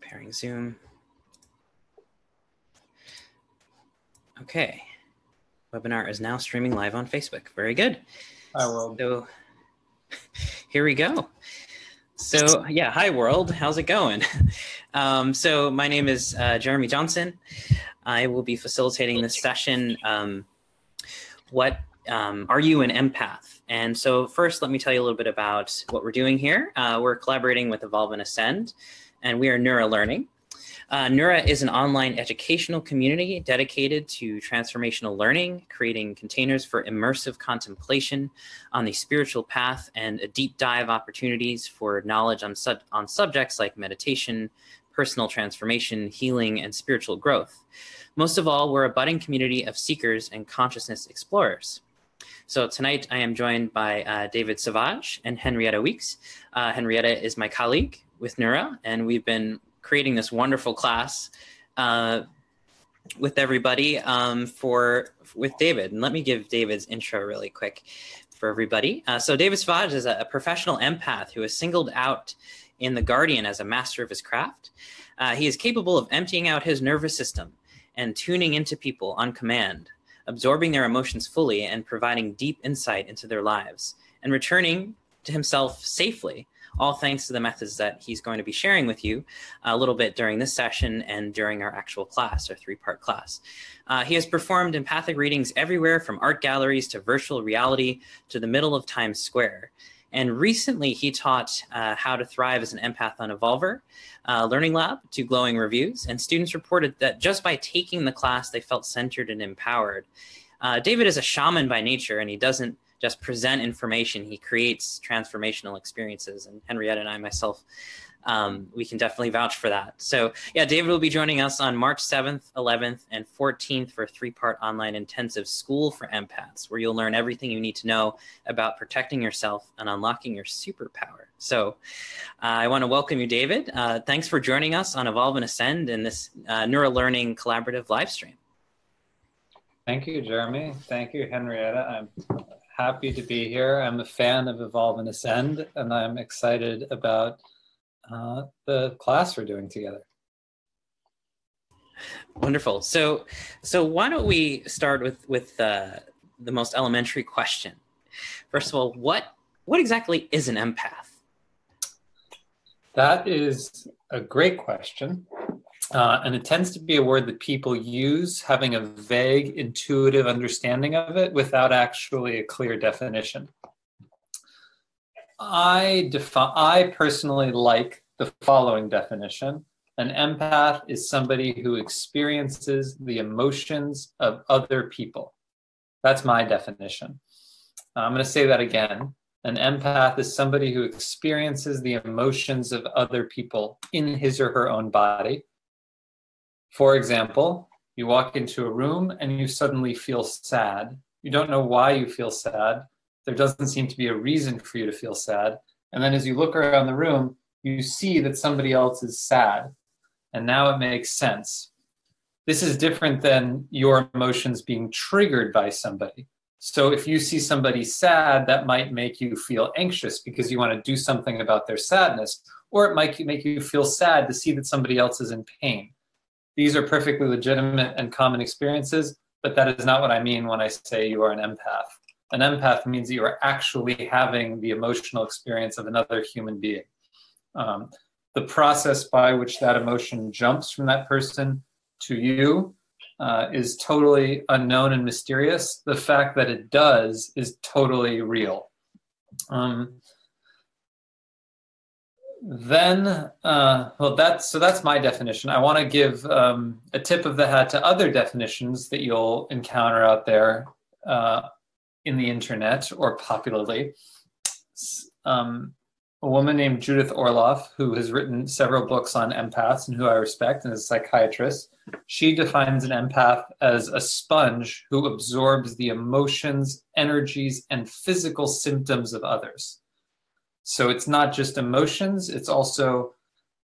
Pairing Zoom. Okay. Webinar is now streaming live on Facebook. Very good. Hi, world. So here we go. So yeah, hi world. How's it going? So my name is Jeremy Johnson. I will be facilitating this session. What are you an empath? And so first, let me tell you a little bit about what we're doing here. We're collaborating with Evolve and Ascend, and we are Neura Learning. Neura is an online educational community dedicated to transformational learning, creating containers for immersive contemplation on the spiritual path and a deep dive opportunities for knowledge on subjects like meditation, personal transformation, healing, and spiritual growth. Most of all, we're a budding community of seekers and consciousness explorers. So tonight I am joined by David Savage and Henrietta Weeks. Henrietta is my colleague with Neura, and we've been creating this wonderful class with everybody with David. And let me give David's intro really quick for everybody. So David Savage is a professional empath who is singled out in The Guardian as a master of his craft. He is capable of emptying out his nervous system and tuning into people on command, absorbing their emotions fully and providing deep insight into their lives, and returning to himself safely, all thanks to the methods that he's going to be sharing with you a little bit during this session and during our actual class, our three-part class. He has performed empathic readings everywhere from art galleries to virtual reality to the middle of Times Square. And recently he taught how to thrive as an empath on Evolver Learning Lab to glowing reviews. And students reported that just by taking the class, they felt centered and empowered. David is a shaman by nature, and he doesn't just present information, he creates transformational experiences. And Henrietta and I myself, we can definitely vouch for that. So yeah, David will be joining us on March 7th, 11th, and 14th for a three-part online intensive school for empaths, where you'll learn everything you need to know about protecting yourself and unlocking your superpower. So I want to welcome you, David. Thanks for joining us on Evolve and Ascend in this Neura Learning collaborative live stream. Thank you, Jeremy. Thank you, Henrietta. I'm happy to be here. I'm a fan of Evolve and Ascend, and I'm excited about the class we're doing together. Wonderful. So why don't we start with the most elementary question? First of all, what exactly is an empath? That is a great question. And it tends to be a word that people use having a vague, intuitive understanding of it without actually a clear definition. I personally like the following definition. An empath is somebody who experiences the emotions of other people. That's my definition. I'm going to say that again. An empath is somebody who experiences the emotions of other people in his or her own body. For example, you walk into a room and you suddenly feel sad. You don't know why you feel sad. There doesn't seem to be a reason for you to feel sad. And then as you look around the room, you see that somebody else is sad. And now it makes sense. This is different than your emotions being triggered by somebody. So if you see somebody sad, that might make you feel anxious because you want to do something about their sadness. Or it might make you feel sad to see that somebody else is in pain. These are perfectly legitimate and common experiences, but that is not what I mean when I say you are an empath. An empath means that you are actually having the emotional experience of another human being. The process by which that emotion jumps from that person to you is totally unknown and mysterious. The fact that it does is totally real. That's my definition. I want to give a tip of the hat to other definitions that you'll encounter out there in the internet or popularly. A woman named Judith Orloff, who has written several books on empaths and who I respect and is a psychiatrist, she defines an empath as a sponge who absorbs the emotions, energies, and physical symptoms of others. So it's not just emotions, it's also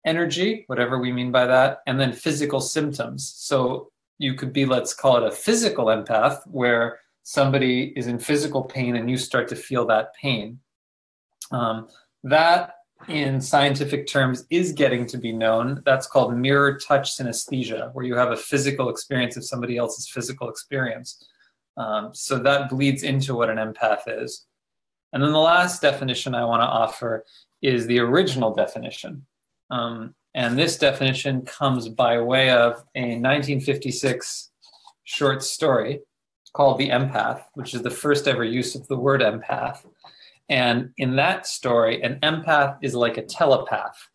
energy, whatever we mean by that, and then physical symptoms. So you could be, let's call it a physical empath, where somebody is in physical pain and you start to feel that pain. That in scientific terms, is getting to be known. That's called mirror touch synesthesia, where you have a physical experience of somebody else's physical experience. So that bleeds into what an empath is. And then the last definition I want to offer is the original definition. And this definition comes by way of a 1956 short story called The Empath, which is the first ever use of the word empath. And in that story, an empath is like a telepath,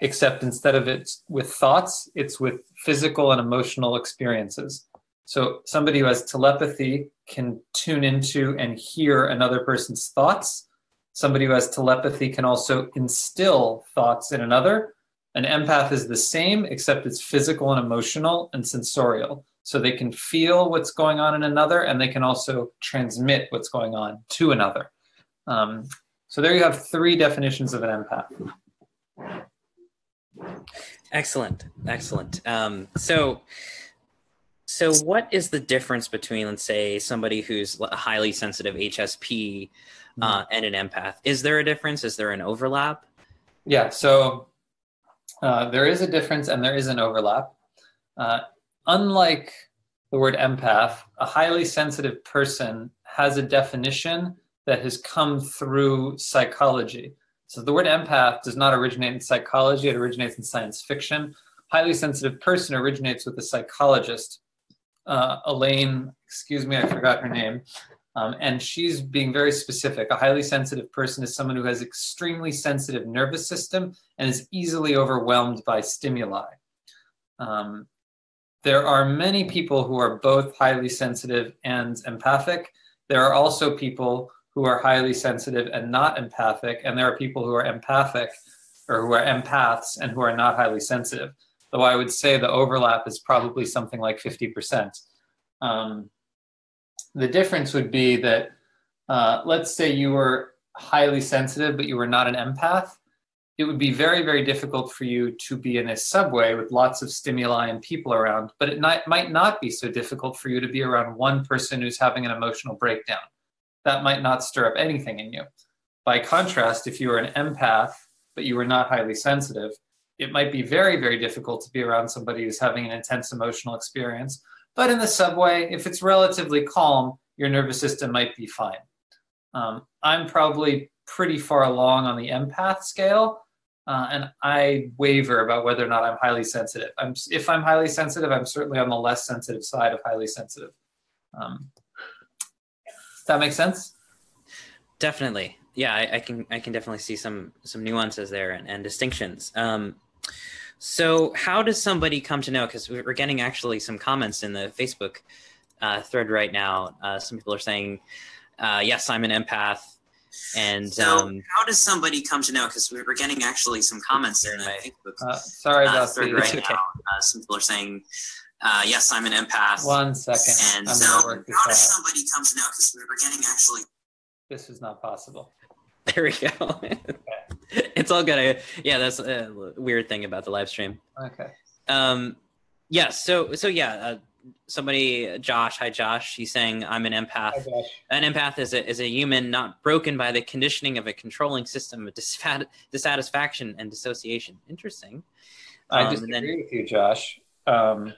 except instead of it's with thoughts, it's with physical and emotional experiences. So somebody who has telepathy can tune into and hear another person's thoughts. Somebody who has telepathy can also instill thoughts in another. An empath is the same, except it's physical and emotional and sensorial. So they can feel what's going on in another, and they can also transmit what's going on to another. So there you have 3 definitions of an empath. Excellent. So what is the difference between, let's say, somebody who's a highly sensitive HSP and an empath? Is there a difference? Is there an overlap? Yeah, so there is a difference and there is an overlap. Unlike the word empath, a highly sensitive person has a definition that has come through psychology. So the word empath does not originate in psychology, it originates in science fiction. Highly sensitive person originates with a psychologist, Elaine, I forgot her name, and she's being very specific. A highly sensitive person is someone who has extremely sensitive nervous system and is easily overwhelmed by stimuli. There are many people who are both highly sensitive and empathic. There are also people who are highly sensitive and not empathic, and there are people who are empathic or who are empaths and who are not highly sensitive. Though I would say the overlap is probably something like 50%. The difference would be that, let's say you were highly sensitive, but you were not an empath. It would be very, very difficult for you to be in a subway with lots of stimuli and people around, but it might not be so difficult for you to be around one person who's having an emotional breakdown. That might not stir up anything in you. By contrast, if you were an empath, but you were not highly sensitive, it might be very, very difficult to be around somebody who's having an intense emotional experience. But in the subway, if it's relatively calm, your nervous system might be fine. I'm probably pretty far along on the empath scale, and I waver about whether or not I'm highly sensitive. If I'm highly sensitive, I'm certainly on the less sensitive side of highly sensitive. Does that make sense? Definitely. Yeah, I can definitely see some nuances there and distinctions. So how does somebody come to know? Because we're getting actually some comments in the Facebook thread right now. Some people are saying, yes, I'm an empath. And so how does somebody come to know? Because we're getting actually some comments in the Facebook sorry about thread right now. Some people are saying, yes, I'm an empath. 1 second. And so how does somebody come to know? Because we're getting actually... This is not possible. There we go. It's all good. Yeah, that's a weird thing about the live stream. Okay. Yeah. So yeah. Somebody, Josh. Hi, Josh. He's saying I'm an empath. Hi, Josh. An empath is a human not broken by the conditioning of a controlling system of dissatisfaction and dissociation. Interesting. I disagree with you, Josh. I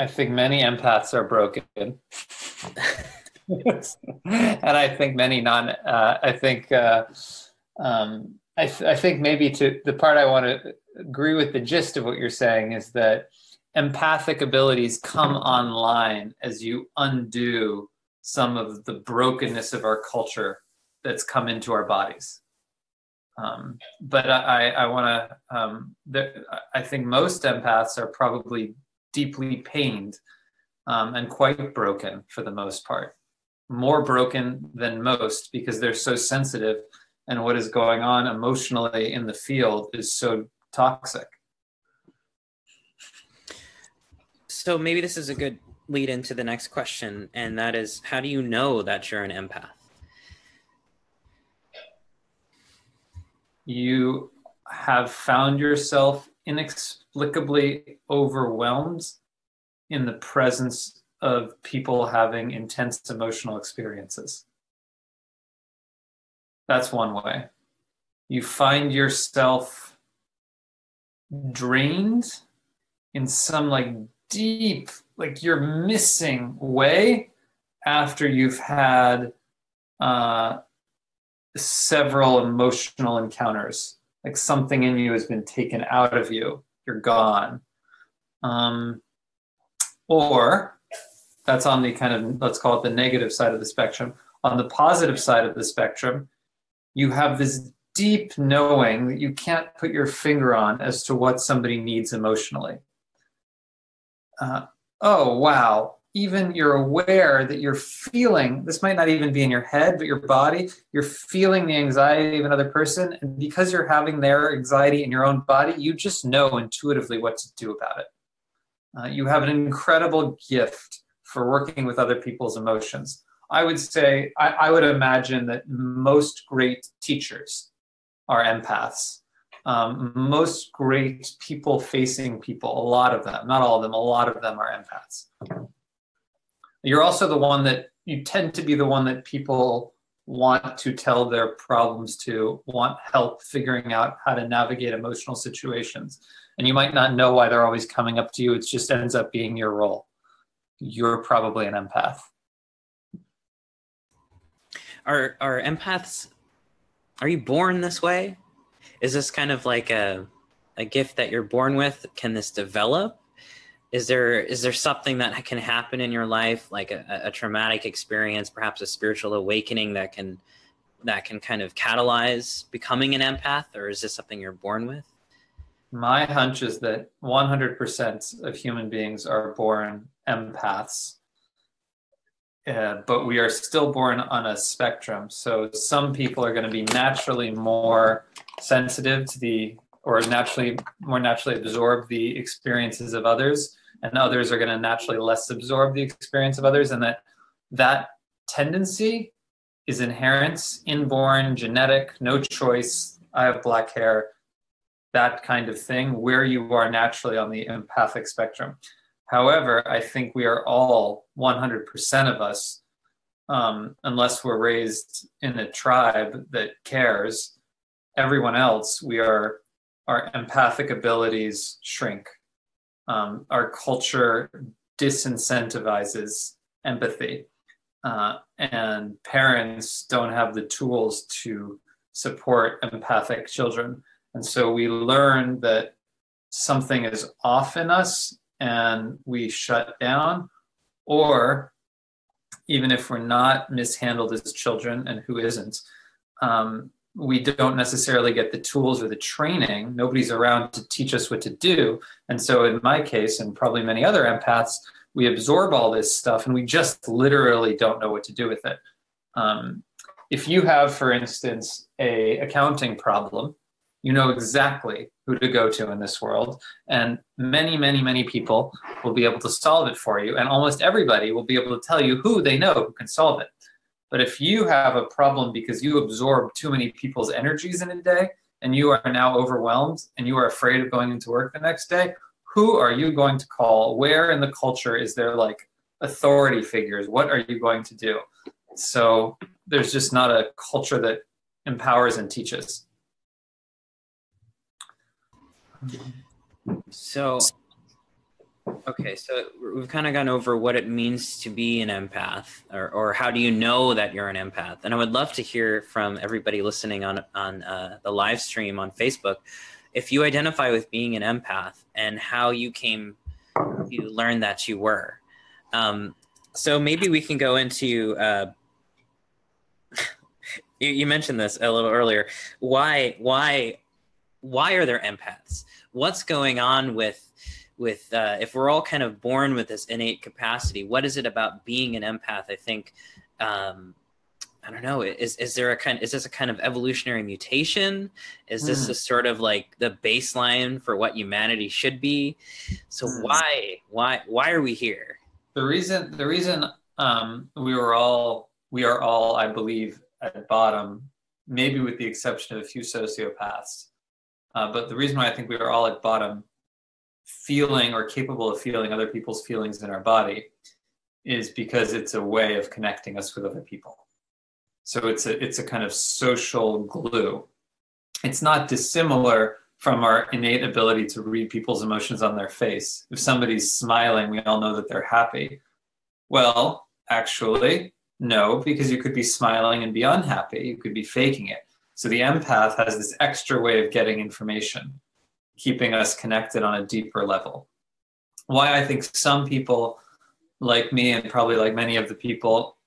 think many empaths are broken. And I think many I think maybe the part I want to agree with the gist of what you're saying is that empathic abilities come online as you undo some of the brokenness of our culture that's come into our bodies. But I think most empaths are probably deeply pained and quite broken for the most part. More broken than most because they're so sensitive and what is going on emotionally in the field is so toxic. So maybe this is a good lead into the next question, and that is, how do you know that you're an empath? You have found yourself inexplicably overwhelmed in the presence of people having intense emotional experiences. That's one way. you find yourself drained in some like deep, like you're missing way after you've had several emotional encounters. Like something in you has been taken out of you. You're gone. Or that's on the kind of, let's call it the negative side of the spectrum. On the positive side of the spectrum, you have this deep knowing that you can't put your finger on as to what somebody needs emotionally. Oh, wow. Even you're aware that you're feeling, this might not even be in your head, but your body, you're feeling the anxiety of another person. And because you're having their anxiety in your own body, you just know intuitively what to do about it. You have an incredible gift for working with other people's emotions. I would say, I would imagine that most great teachers are empaths. Most great people-facing people, a lot of them, not all of them, a lot of them are empaths. You're also the one that, you tend to be the one that people want to tell their problems to, want help figuring out how to navigate emotional situations. And you might not know why they're always coming up to you. It just ends up being your role. You're probably an empath. Are empaths, are you born this way? Is this kind of like a gift that you're born with? Can this develop? Is there something that can happen in your life, like a traumatic experience, perhaps a spiritual awakening that can kind of catalyze becoming an empath, or is this something you're born with? My hunch is that 100% of human beings are born empaths, but we are still born on a spectrum. So some people are going to be naturally more sensitive to or more naturally absorb the experiences of others, and others are going to naturally less absorb the experience of others, and that tendency is inherent, inborn, genetic, no choice. I have black hair, that kind of thing, where you are naturally on the empathic spectrum. However, I think we are all 100% of us, unless we're raised in a tribe that cares, everyone else, our empathic abilities shrink. Our culture disincentivizes empathy, and parents don't have the tools to support empathic children. And so we learn that something is off in us and we shut down, or even if we're not mishandled as children, and who isn't, we don't necessarily get the tools or the training. Nobody's around to teach us what to do. And so in my case, and probably many other empaths, we absorb all this stuff and we just literally don't know what to do with it. If you have, for instance, a accounting problem, you know exactly who to go to in this world. And many, many, many people will be able to solve it for you. And almost everybody will be able to tell you who they know who can solve it. But if you have a problem because you absorb too many people's energies in a day and you are now overwhelmed and you are afraid of going into work the next day, who are you going to call? Where in the culture is there like authority figures? What are you going to do? So there's just not a culture that empowers and teaches. So, okay, so we've kind of gone over what it means to be an empath, or how do you know that you're an empath? And I would love to hear from everybody listening on the live stream on Facebook, if you identify with being an empath and how you came to learn that you were. So maybe we can go into, you mentioned this a little earlier. Why are there empaths? What's going on with if we're all kind of born with this innate capacity? What is it about being an empath? I think, I don't know. Is this a kind of evolutionary mutation? Is this a sort of like the baseline for what humanity should be? So why are we here? The reason we are all, I believe, at bottom, maybe with the exception of a few sociopaths. But the reason why I think we are all at bottom, feeling or capable of feeling other people's feelings in our body, is because it's a way of connecting us with other people. So it's a kind of social glue. it's not dissimilar from our innate ability to read people's emotions on their face. If somebody's smiling, we all know that they're happy. Well, actually, no, because you could be smiling and be unhappy. You could be faking it. So the empath has this extra way of getting information, keeping us connected on a deeper level. Why I think some people like me, and probably like many of the people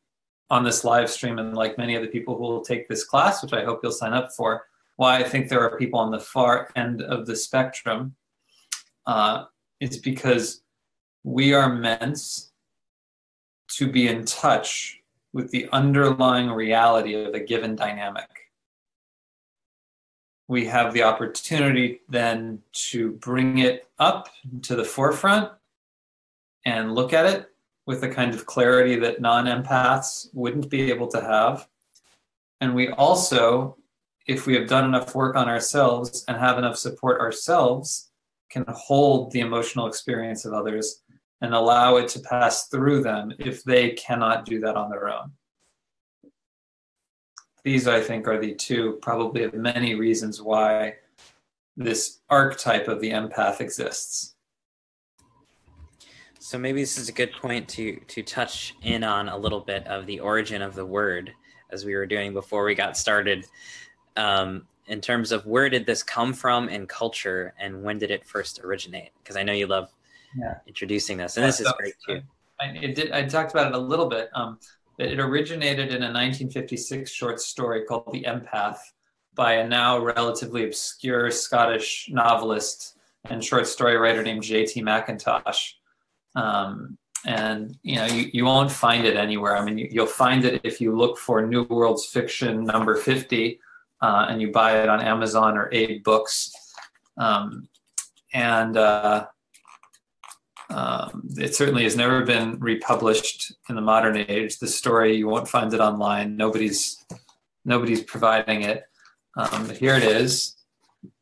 on this live stream, and like many of the people who will take this class, which I hope you'll sign up for, why I think there are people on the far end of the spectrum, is because we are meant to be in touch with the underlying reality of a given dynamic. We have the opportunity then to bring it up to the forefront and look at it with the kind of clarity that non-empaths wouldn't be able to have. And we also, if we have done enough work on ourselves and have enough support ourselves, can hold the emotional experience of others and allow it to pass through them if they cannot do that on their own. These, I think, are the two, probably of many reasons why this archetype of the empath exists. So maybe this is a good point to touch in on a little bit of the origin of the word, as we were doing before we got started, in terms of where did this come from in culture and when did it first originate? Because I know you love introducing this, and this is great too. I talked about it a little bit. That it originated in a 1956 short story called The Empath by a now relatively obscure Scottish novelist and short story writer named J.T. McIntosh. And you won't find it anywhere. I mean, you'll find it if you look for New Worlds Fiction number 50, and you buy it on Amazon or Aid Books. It certainly has never been republished in the modern age. The story, you won't find it online. Nobody's providing it. But here it is,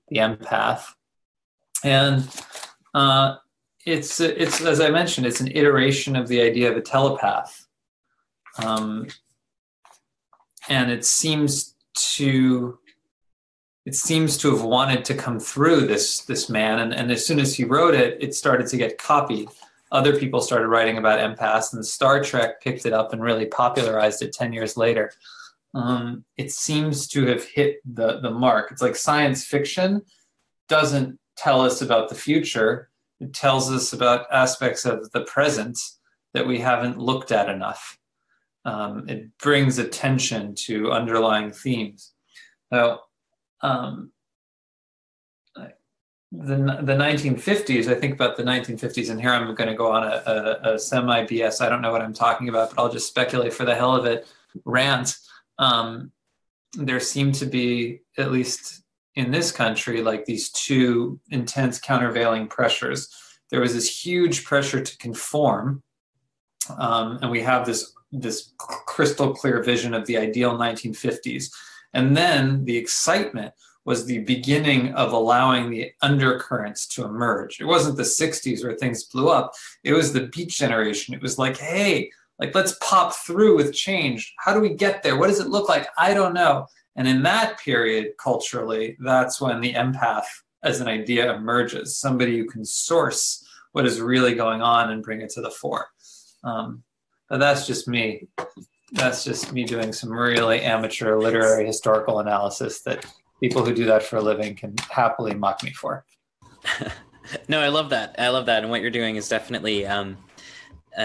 The Empath. And it's as I mentioned, it's an iteration of the idea of a telepath. And it seems to have wanted to come through this man, and as soon as he wrote it, it started to get copied. Other people started writing about empaths, and Star Trek picked it up and really popularized it 10 years later. It seems to have hit the mark. It's like science fiction doesn't tell us about the future. It tells us about aspects of the present that we haven't looked at enough. It brings attention to underlying themes. Now, the 1950s, I think about the 1950s, and here I'm going to go on a semi-BS, I don't know what I'm talking about, but I'll just speculate for the hell of it, rant. There seemed to be, at least in this country, like these two intense countervailing pressures. There was this huge pressure to conform, and we have this crystal clear vision of the ideal 1950s. And then the excitement was the beginning of allowing the undercurrents to emerge. It wasn't the 60s where things blew up. It was the Beat Generation. It was like, hey, like, let's pop through with change. How do we get there? What does it look like? I don't know. And in that period, culturally, that's when the empath as an idea emerges, somebody who can source what is really going on and bring it to the fore. But that's just me. That's just me doing some really amateur literary historical analysis that people who do that for a living can happily mock me for. No, I love that. I love that. And what you're doing is definitely a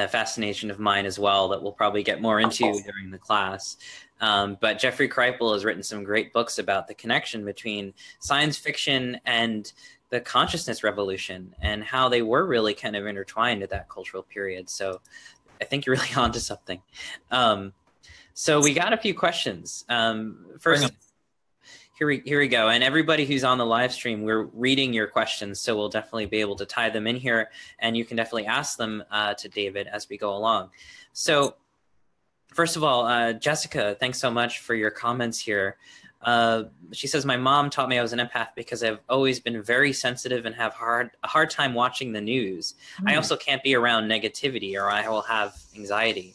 fascination of mine as well that we'll probably get more into during the class. But Jeffrey Kripal has written some great books about the connection between science fiction and the consciousness revolution and how they were really kind of intertwined at that cultural period. So I think you're really onto something. So we got a few questions. First, here we go. And everybody who's on the live stream, we're reading your questions, so we'll definitely be able to tie them in here, and you can definitely ask them to David as we go along. So first of all, Jessica, thanks so much for your comments here. She says, my mom taught me I was an empath because I've always been very sensitive and have a hard time watching the news. I also can't be around negativity or I will have anxiety.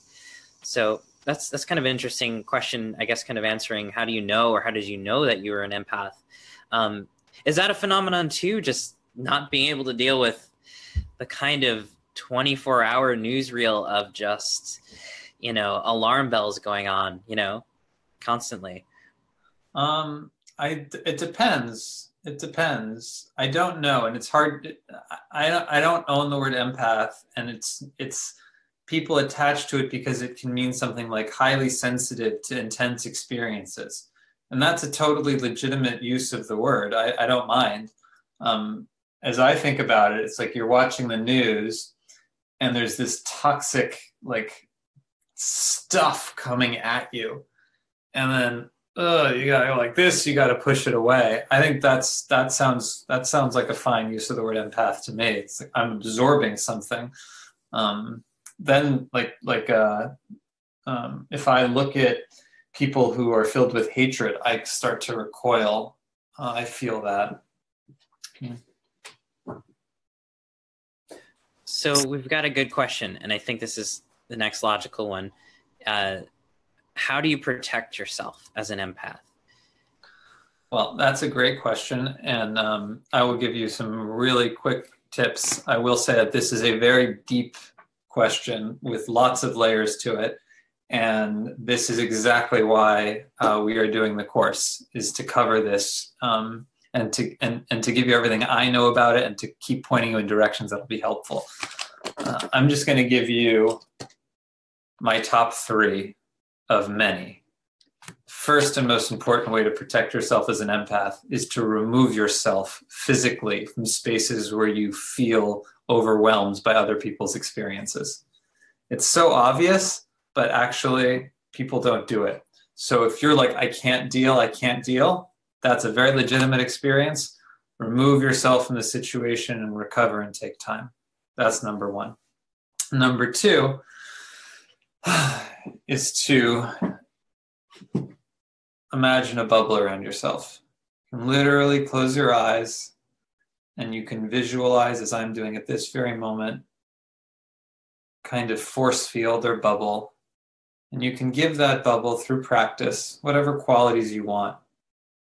So that's kind of an interesting question, I guess, kind of answering how do you know, or how did you know that you were an empath? Is that a phenomenon too? Just not being able to deal with the kind of 24-hour newsreel of just, alarm bells going on, constantly. It depends. It depends. I don't know, and it's hard. I don't own the word empath, and it's people attach to it because it can mean something like highly sensitive to intense experiences, and that's a totally legitimate use of the word. I don't mind. As I think about it, it's like you're watching the news, and there's this toxic like stuff coming at you, and then you gotta go like this, you gotta push it away. I think that sounds like a fine use of the word empath to me. It's like I'm absorbing something. Then if I look at people who are filled with hatred, I start to recoil. I feel that. So we've got a good question, and I think this is the next logical one. How do you protect yourself as an empath? Well, that's a great question, and I will give you some really quick tips. I will say that this is a very deep question with lots of layers to it, and this is exactly why we are doing the course, is to cover this and to give you everything I know about it and to keep pointing you in directions that will be helpful. I'm just going to give you my top 3 of many. First and most important way to protect yourself as an empath is to remove yourself physically from spaces where you feel overwhelmed by other people's experiences. It's so obvious, but actually people don't do it. So if you're like, I can't deal, that's a very legitimate experience. Remove yourself from the situation and recover and take time. That's number 1. Number 2 is to imagine a bubble around yourself. You can literally close your eyes and you can visualize, as I'm doing at this very moment, kind of force field or bubble. And you can give that bubble through practice whatever qualities you want.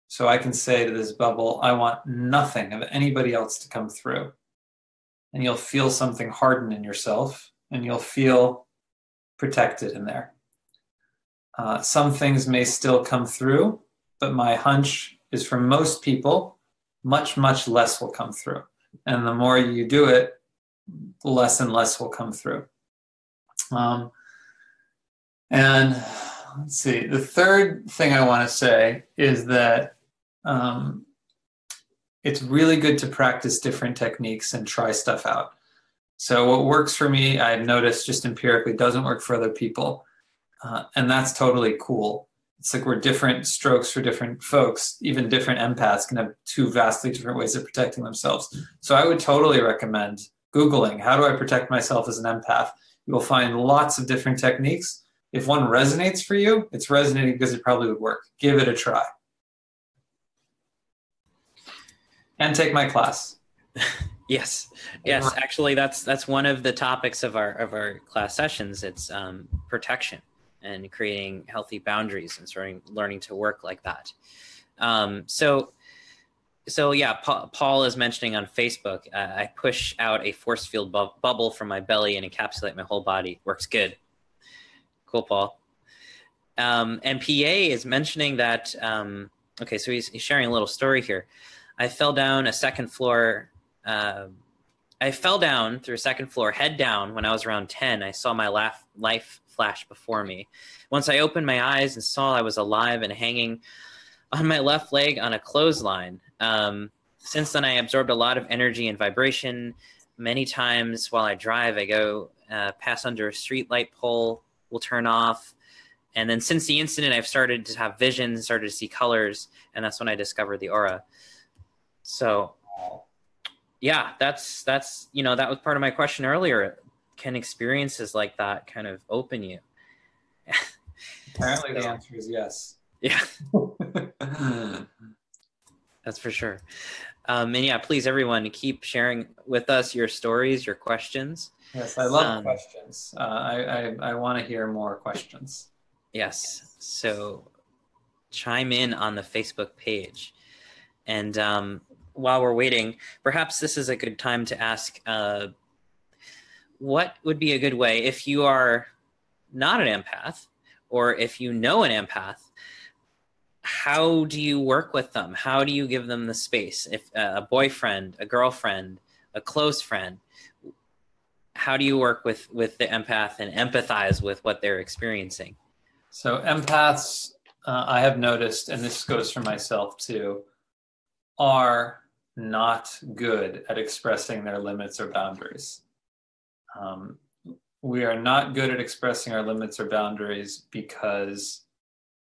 So I can say to this bubble, I want nothing of anybody else to come through. And you'll feel something harden in yourself and you'll feel protected in there. Some things may still come through, but my hunch is for most people, much, much less will come through. And the more you do it, less and less will come through. And let's see, the third thing I want to say is that it's really good to practice different techniques and try stuff out. So what works for me, I've noticed just empirically, doesn't work for other people. And that's totally cool. It's like we're different strokes for different folks. Even different empaths can have 2 vastly different ways of protecting themselves. So I would totally recommend Googling, how do I protect myself as an empath? You will find lots of different techniques. If one resonates for you, it's resonating because it probably would work. Give it a try. And take my class. Yes. Actually, that's one of the topics of our class sessions. It's protection and creating healthy boundaries and learning to work like that. So yeah, Paul is mentioning on Facebook, I push out a force field bubble from my belly and encapsulate my whole body. Works good. Cool, Paul. And PA is mentioning that, okay, so he's sharing a little story here. I fell down through a second floor, head down when I was around 10. I saw my life flash before me. Once I opened my eyes and saw I was alive and hanging on my left leg on a clothesline. Since then, I absorbed a lot of energy and vibration. Many times while I drive, I go pass under a street light pole, will turn off. And then since the incident, I've started to have visions, started to see colors, and that's when I discovered the aura. So yeah, that's that was part of my question earlier. Can experiences like that kind of open you? Apparently the answer is yes. Yeah. That's for sure. And yeah, please, everyone, keep sharing with us your stories, your questions. Yes, I love questions. I want to hear more questions. Yes. So chime in on the Facebook page. And while we're waiting, perhaps this is a good time to ask, what would be a good way if you are not an empath, or if you know an empath, how do you work with them? How do you give them the space? If a boyfriend, a girlfriend, a close friend, how do you work with the empath and empathize with what they're experiencing? So empaths, I have noticed, and this goes for myself too, are not good at expressing their limits or boundaries. We are not good at expressing our limits or boundaries because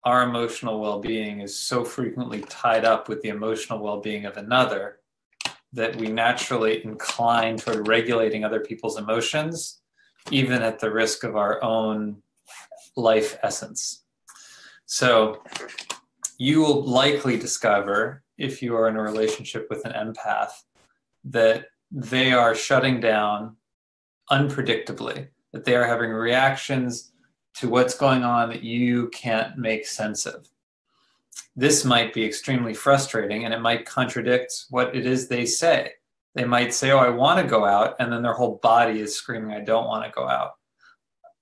our emotional well-being is so frequently tied up with the emotional well-being of another that we naturally incline toward regulating other people's emotions, even at the risk of our own life essence. So you will likely discover, if you are in a relationship with an empath, that they are shutting down unpredictably, that they are having reactions to what's going on that you can't make sense of. This might be extremely frustrating, and it might contradict what it is they say. They might say, oh, I want to go out, and then their whole body is screaming, I don't want to go out.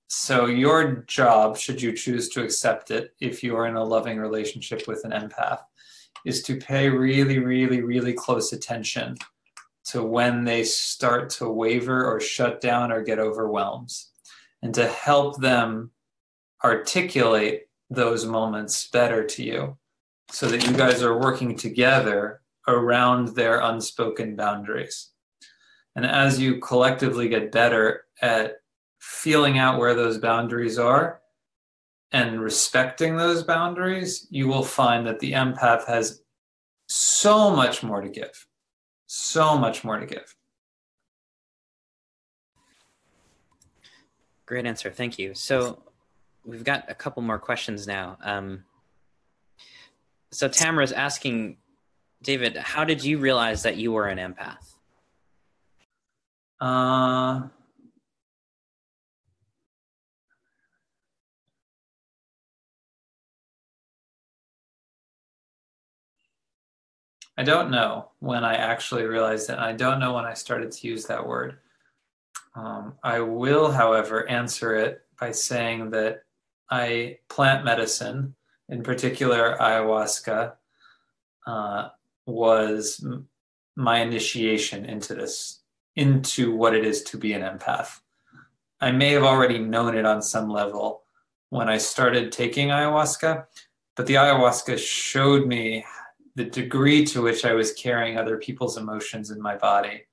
So your job, should you choose to accept it, if you are in a loving relationship with an empath, is to pay really, really, really close attention to when they start to waver or shut down or get overwhelmed, and to help them articulate those moments better to you so that you guys are working together around their unspoken boundaries. And as you collectively get better at feeling out where those boundaries are and respecting those boundaries, you will find that the empath has so much more to give. So much more to give. Great answer. Thank you. So we've got a couple more questions now. So Tamara's asking, David, how did you realize that you were an empath? I don't know when I actually realized it. I don't know when I started to use that word. I will, however, answer it by saying that plant medicine, in particular ayahuasca, was my initiation into this, into what it is to be an empath. I may have already known it on some level when I started taking ayahuasca, but the ayahuasca showed me the degree to which I was carrying other people's emotions in my body.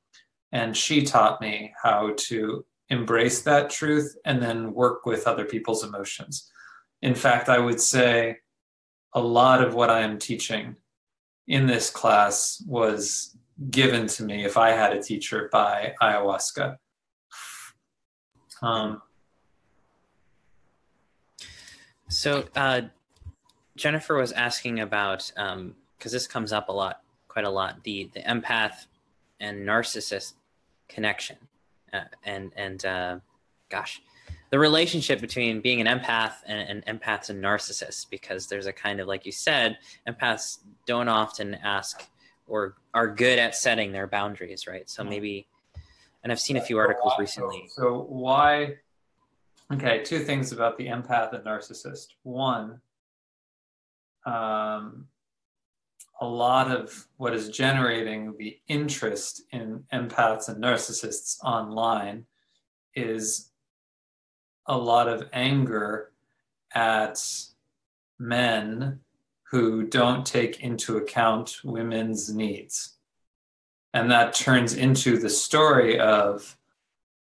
And she taught me how to embrace that truth and then work with other people's emotions. In fact, I would say a lot of what I am teaching in this class was given to me, if I had a teacher, by ayahuasca. So Jennifer was asking about, because this comes up quite a lot, the empath and narcissist connection, gosh, the relationship between being an empath and empaths and narcissists, because there's a kind of, like you said, empaths don't often ask or are good at setting their boundaries, right? So maybe, and I've seen a few articles recently. So why? Okay, two things about the empath and narcissist. One, a lot of what is generating the interest in empaths and narcissists online is a lot of anger at men who don't take into account women's needs. And that turns into the story of,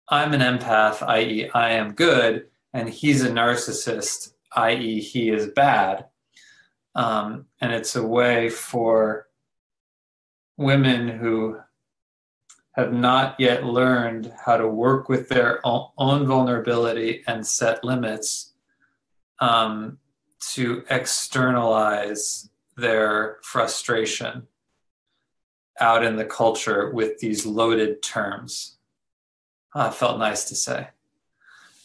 I'm an empath, i.e. I am good, and he's a narcissist, i.e. he is bad. And it's a way for women who have not yet learned how to work with their own vulnerability and set limits to externalize their frustration out in the culture with these loaded terms. Felt nice to say.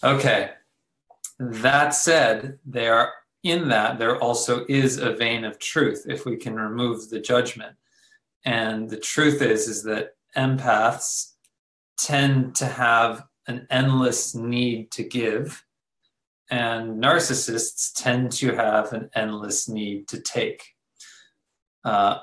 Okay, that said, there also is a vein of truth if we can remove the judgment. And the truth is that empaths tend to have an endless need to give, and narcissists tend to have an endless need to take. The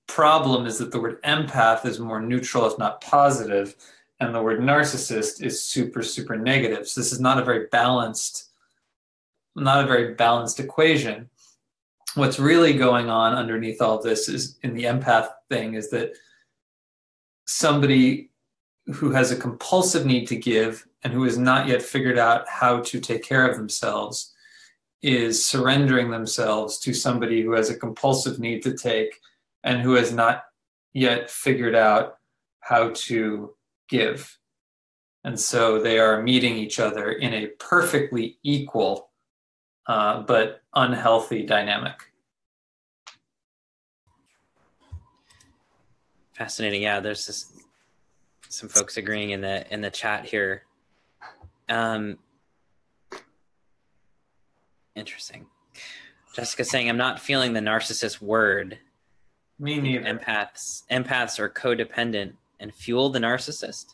problem is that the word empath is more neutral, if not positive, and the word narcissist is super, super negative. So this is not a very balanced equation. What's really going on underneath all this is, in the empath thing, is that somebody who has a compulsive need to give and who has not yet figured out how to take care of themselves is surrendering themselves to somebody who has a compulsive need to take and who has not yet figured out how to give. And so they are meeting each other in a perfectly equal but unhealthy dynamic. Fascinating. Yeah, there's some folks agreeing in the chat here. Interesting. Jessica saying, I'm not feeling the narcissist word. Me neither. Empaths are codependent and fuel the narcissist.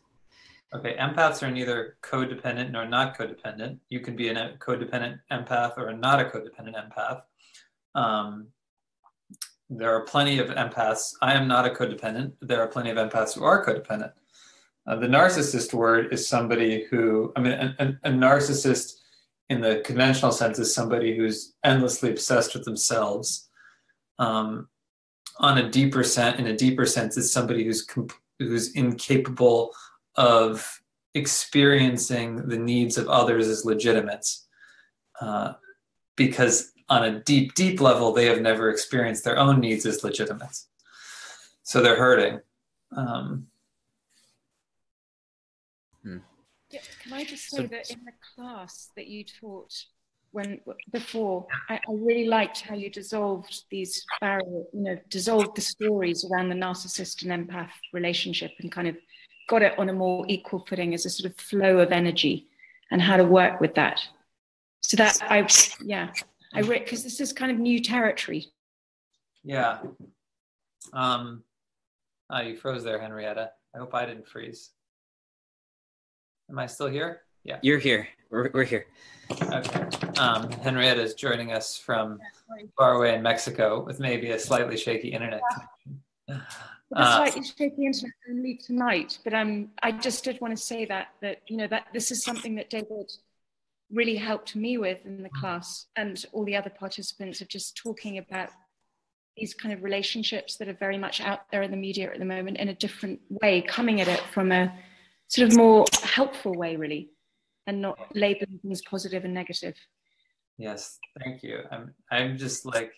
Okay, empaths are neither codependent nor not codependent. You can be a codependent empath or not a codependent empath. There are plenty of empaths. I am not a codependent. There are plenty of empaths who are codependent. The narcissist word is somebody who, I mean, a narcissist in the conventional sense is somebody who's endlessly obsessed with themselves. In a deeper sense, is somebody who's incapable of experiencing the needs of others as legitimate, because on a deep, deep level, they have never experienced their own needs as legitimate. So they're hurting. Can I just say that in the class that you taught before, I really liked how you dissolved these barriers, dissolved the stories around the narcissist and empath relationship and kind of got it on a more equal footing as a sort of flow of energy and how to work with that. So that because this is kind of new territory. Yeah. You froze there, Henrietta. I hope I didn't freeze. Am I still here? Yeah. You're here. We're here. Okay. Henrietta is joining us from far away in Mexico with maybe a slightly shaky internet connection. A slightly shaky internet only tonight, but I just did want to say that this is something that David really helped me with in the class, and all the other participants, of just talking about these kind of relationships that are very much out there in the media at the moment in a different way, coming at it from a sort of more helpful way, really, and not labeling things positive and negative. Yes, thank you. I'm just like,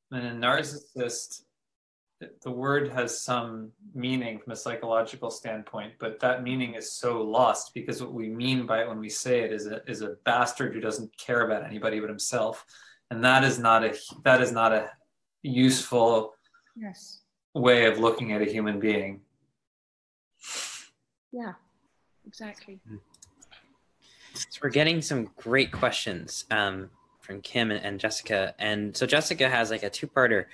when a narcissist, the word has some meaning from a psychological standpoint, but that meaning is so lost, because what we mean by it when we say it is a bastard who doesn't care about anybody but himself, and that is not a useful way of looking at a human being. Yeah, exactly. So we're getting some great questions from Kim and Jessica. And so Jessica has like a two-parter,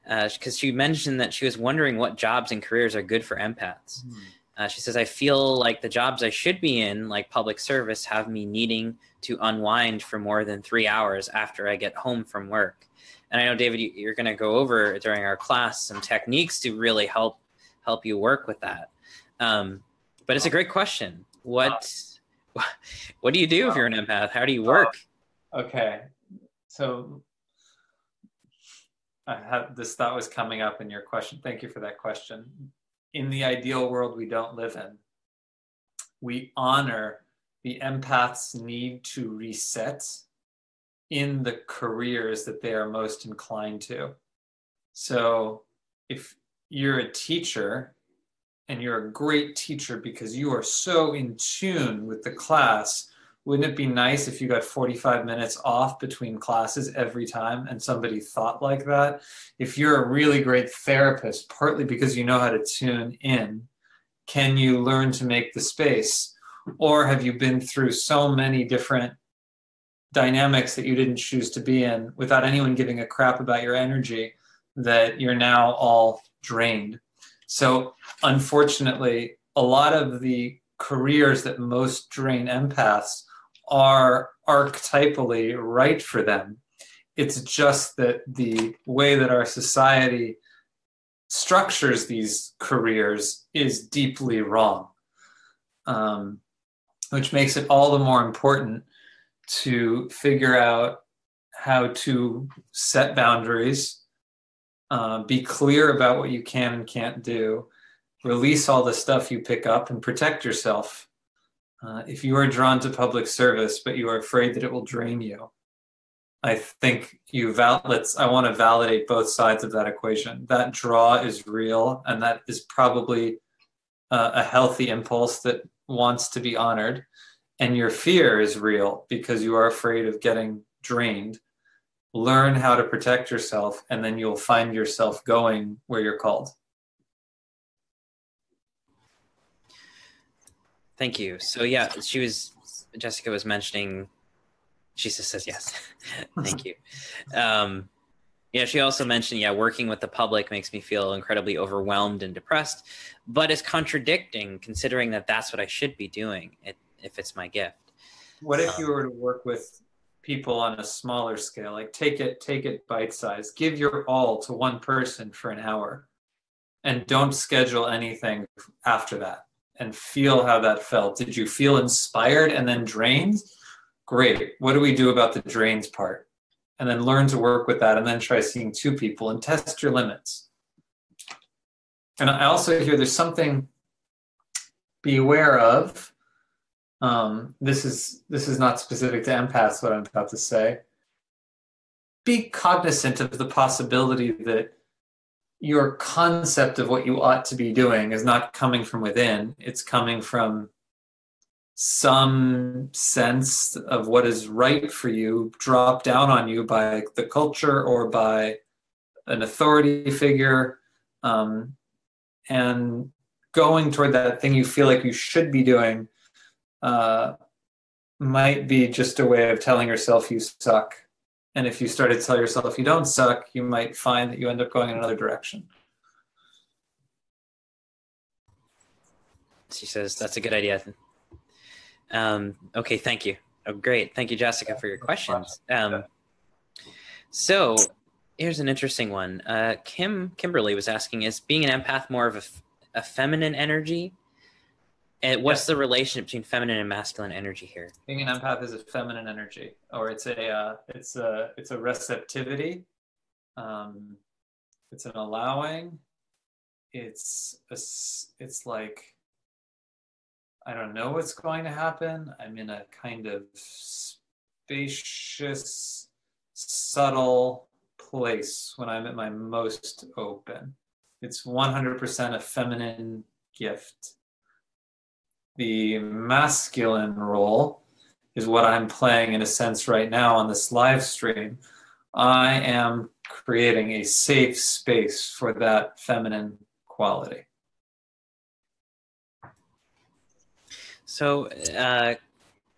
because she mentioned that she was wondering what jobs and careers are good for empaths. She says, I feel like the jobs I should be in, like public service, have me needing to unwind for more than 3 hours after I get home from work. And I know, David, you're going to go over during our class some techniques to really help you work with that. But it's a great question. What do you do if you're an empath? How do you work? Okay, so this thought was coming up in your question. Thank you for that question. In the ideal world we don't live in, we honor the empath's need to reset in the careers that they are most inclined to. So if you're a teacher, and you're a great teacher because you are so in tune with the class, wouldn't it be nice if you got 45 minutes off between classes every time and somebody thought like that? If you're a really great therapist, partly because you know how to tune in, can you learn to make the space? Or have you been through so many different dynamics that you didn't choose to be in without anyone giving a crap about your energy, that you're now all drained. So unfortunately, a lot of the careers that most drain empaths are archetypally right for them. It's just that the way that our society structures these careers is deeply wrong, which makes it all the more important to figure out how to set boundaries, be clear about what you can and can't do, release all the stuff you pick up, and protect yourself. If you are drawn to public service, but you are afraid that it will drain you, I think I want to validate both sides of that equation. That draw is real, and that is probably a healthy impulse that wants to be honored. And your fear is real because you are afraid of getting drained. Learn how to protect yourself, and then you'll find yourself going where you're called. Thank you. So yeah, Jessica was mentioning, she just says yes. Thank you. Yeah, she also mentioned, working with the public makes me feel incredibly overwhelmed and depressed, but is contradicting considering that that's what I should be doing if it's my gift. What if you were to work with people on a smaller scale? Like take it bite-sized. Give your all to one person for an hour and don't schedule anything after that, and feel how that felt. Did you feel inspired and then drained? Great. What do we do about the drains part? And then learn to work with that, and then try seeing 2 people and test your limits. And I also hear there's something be aware of. This is not specific to empaths, what I'm about to say. Be cognizant of the possibility that your concept of what you ought to be doing is not coming from within. It's coming from some sense of what is right for you dropped down on you by the culture or by an authority figure, and going toward that thing you feel like you should be doing might be just a way of telling yourself you suck. And if you start to tell yourself you don't suck, you might find that you end up going in another direction. She says, that's a good idea. Okay, thank you. Oh, great. Thank you, Jessica, for your questions. So here's an interesting one. Kimberly was asking, is being an empath more of a feminine energy? And what's the relationship between feminine and masculine energy here? Being an empath is a feminine energy, or it's a receptivity. It's an allowing. It's like, I don't know what's going to happen. I'm in a kind of spacious, subtle place when I'm at my most open. It's 100% a feminine gift. The masculine role is what I'm playing in a sense right now on this live stream. I am creating a safe space for that feminine quality. So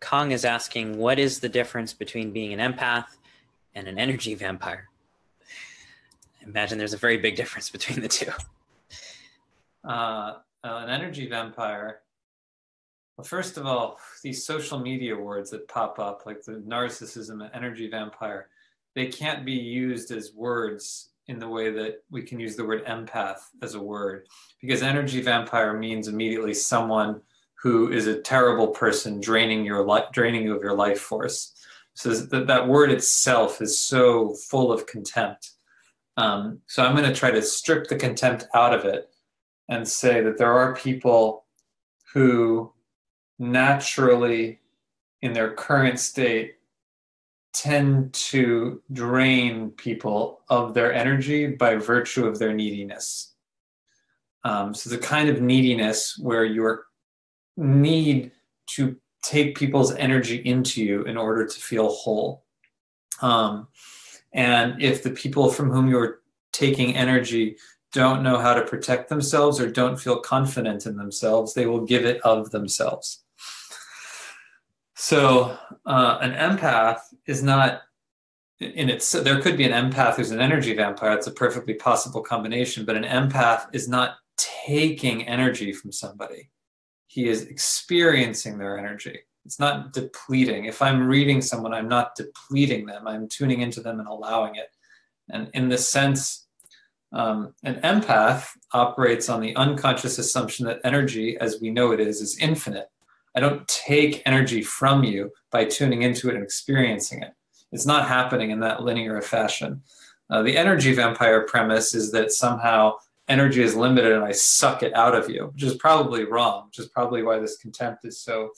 Kong is asking, what is the difference between being an empath and an energy vampire? I imagine there's a very big difference between the two. An energy vampire, well, first of all, these social media words that pop up, like the narcissism and energy vampire, they can't be used as words in the way that we can use the word empath as a word, because energy vampire means immediately someone who is a terrible person draining you of your life force. So that word itself is so full of contempt. So I'm going to try to strip the contempt out of it and say that there are people who naturally, in their current state, tend to drain people of their energy by virtue of their neediness. So the kind of neediness where you need to take people's energy into you in order to feel whole. And if the people from whom you're taking energy don't know how to protect themselves or don't feel confident in themselves, they will give it of themselves. So an empath is not in it, so there could be an empath who's an energy vampire. It's a perfectly possible combination, but an empath is not taking energy from somebody. He is experiencing their energy. It's not depleting. If I'm reading someone, I'm not depleting them. I'm tuning into them and allowing it. And in this sense, an empath operates on the unconscious assumption that energy, as we know it is infinite. I don't take energy from you by tuning into it and experiencing it. It's not happening in that linear fashion. The energy vampire premise is that somehow energy is limited and I suck it out of you, which is probably wrong, which is probably why this contempt is so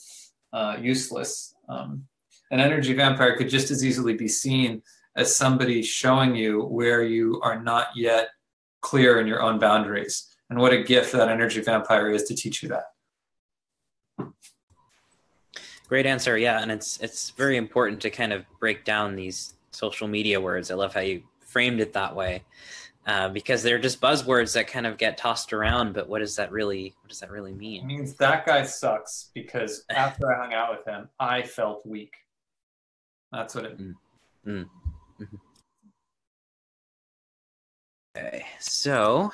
useless. An energy vampire could just as easily be seen as somebody showing you where you are not yet clear in your own boundaries. And what a gift that energy vampire is to teach you that. Great answer. Yeah, and it's very important to kind of break down these social media words. I love how you framed it that way, because they're just buzzwords that kind of get tossed around. But what does that really mean? It means that guy sucks because after I hung out with him, I felt weak. That's what it means. Mm-hmm. Okay, so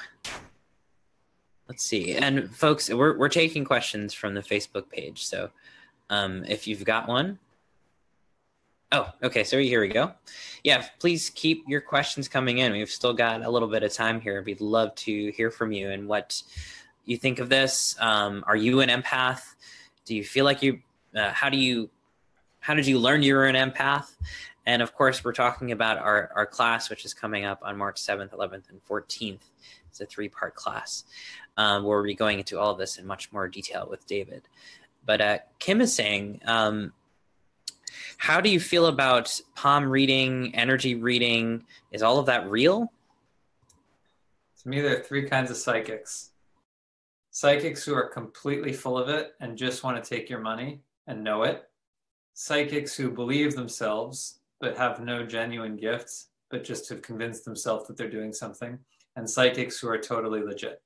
let's see. And folks, we're taking questions from the Facebook page. So if you've got one. Oh, okay. So here we go. Yeah, please keep your questions coming in. We've still got a little bit of time here. We'd love to hear from you and what you think of this. Are you an empath? Do you feel like you, how did you learn you were an empath? And of course, we're talking about our class, which is coming up on March 7th, 11th, and 14th. It's a 3-part class where we'll be going into all of this in much more detail with David. But Kim is saying, how do you feel about palm reading, energy reading? Is all of that real? To me, there are 3 kinds of psychics. Psychics who are completely full of it and just want to take your money and know it. Psychics who believe themselves but have no genuine gifts, but just have convinced themselves that they're doing something. And psychics who are totally legit.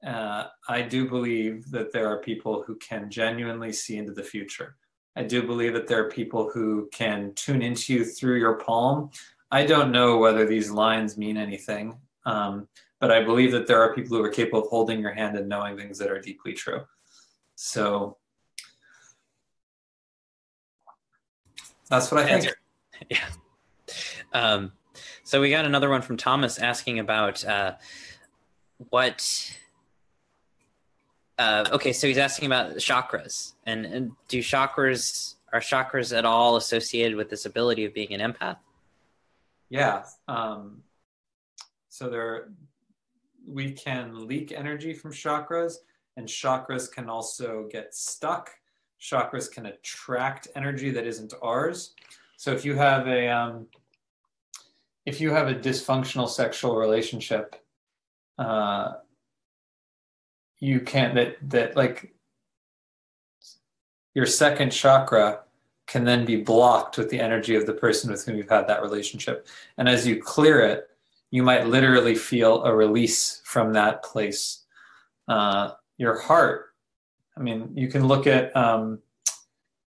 I do believe that there are people who can genuinely see into the future. I do believe that there are people who can tune into you through your palm. I don't know whether these lines mean anything, but I believe that there are people who are capable of holding your hand and knowing things that are deeply true. So that's what I think. Yeah. So we got another one from Thomas asking about what... okay, so he's asking about chakras, and are chakras at all associated with this ability of being an empath? Yeah. So we can leak energy from chakras, and chakras can also get stuck. Chakras can attract energy that isn't ours. So if you have a dysfunctional sexual relationship, you can't, that like your second chakra can then be blocked with the energy of the person with whom you've had that relationship. And as you clear it, you might literally feel a release from that place. Your heart, I mean, you can look at,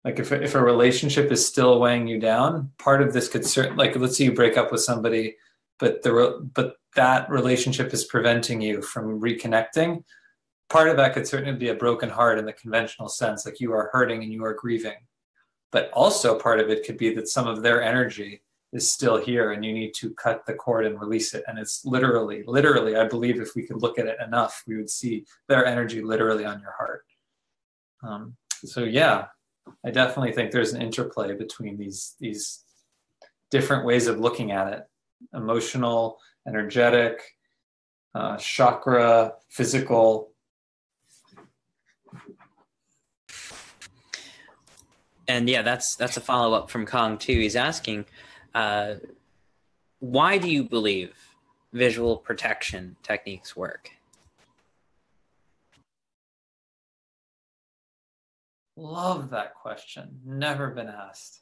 like if a relationship is still weighing you down, part of this could like, let's say you break up with somebody, but that relationship is preventing you from reconnecting. Part of that could certainly be a broken heart in the conventional sense, like you are hurting and you are grieving. But also part of it could be that some of their energy is still here and you need to cut the cord and release it. And it's literally, I believe if we could look at it enough, we would see their energy literally on your heart. So yeah, I definitely think there's an interplay between these different ways of looking at it: emotional, energetic, chakra, physical. And yeah, that's a follow-up from Kong too. He's asking, why do you believe visual protection techniques work? Love that question. Never been asked.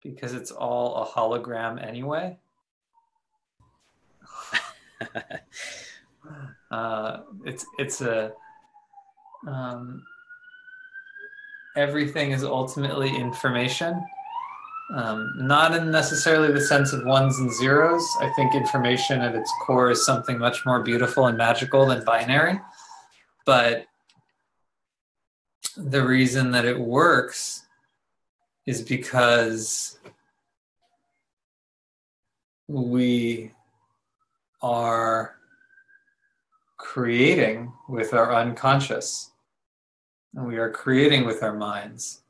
Because it's all a hologram anyway. everything is ultimately information. Not in necessarily the sense of ones and zeros. I think information at its core is something much more beautiful and magical than binary. But the reason that it works is because we are creating with our unconscious, and we are creating with our minds.